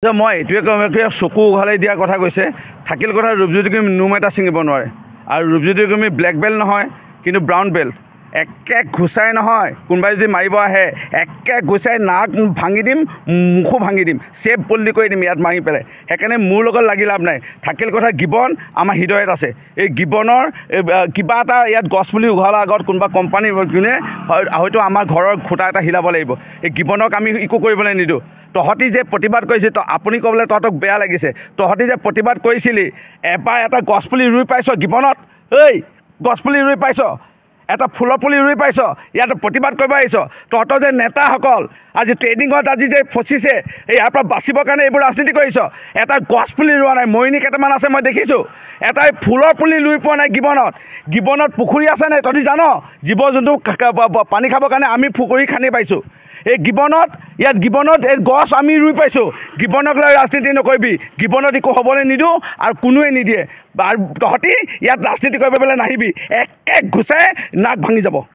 মই এইটোৱে চকু উঘালাই দিয়াৰ কথা কৈছে থাকিল কথা ৰূপজ্যোতি কুৰ্মী নোম এটা ছিঙিব নোৱাৰে আৰু ৰূপজ্যোতি কুৰ্মী ব্লেক বেল্ট নহয় কিন্তু ব্ৰাউন বেল্ট একে ঘুচাই নহয় কোনোবাই যদি মাৰিব আহে একে ঘুচাই নাক ভাঙি দিম মুখো ভাঙি দিম চেপ বল্লি কৰি দিম ইয়াত মাৰি পেলাই সেইকাৰণে মোৰ লগত লাগি লাভ নাই থাকিল কথা গিবন আমাৰ হৃদয়ত আছে এই গিবনৰ কিবা এটা ইয়াত গছপুলি উঘালাৰ আগত কোনোবা কোম্পানী যোনে হয়তো আমাৰ ঘৰৰ খুঁটা এটা হিলাব লাগিব এই গিবনক আমি একো কৰিবলৈ নিদিওঁ তহঁতি যে প্ৰতিবাদ কৰিছে তো আপুনি ক'বলৈ তহঁতক বেয়া লাগিছে তহঁতি যে প্ৰতিবাদ কৰিছিলি এবাৰ এটা গছপুলি ৰুই পাইছ গিবনত এই গছপুলি ৰুই পাইছ এটা ফুলৰ পুলি ৰুই পাইছ ইয়াত প্ৰতিবাদ কৰিব আহিছ তহঁতৰ যে নেতাসকল আজি ট্ৰেইনিঙত আজি যে ফচিছে ইয়াৰ পৰা বাচিবৰ কাৰণে এইবোৰ ৰাজনীতি কৰিছ এটা গছপুলি ৰোৱা নাই মৰিনী কেইটামান আছে মই দেখিছোঁ এটাই ফুলৰ পুলি ৰুই পোৱা নাই গিবনত পুখুৰী আছে নাই তহঁতি জান জীৱ জন্তু পানী খাবৰ কাৰণে আমি পুখুৰী খান্দি পাইছোঁ এই গিবনত এই গছ আমি ৰুই পাইছোঁ গিবনক লৈ ৰাজনীতি নকৰিবি গিবনত একো হ'বলৈ নিদিওঁ আৰু কোনোৱে নিদিয়ে আৰু তহঁতি ইয়াত ৰাজনীতি কৰিবলৈ নাহিবি একে ঘুচাই নাক ভাঙি যাব।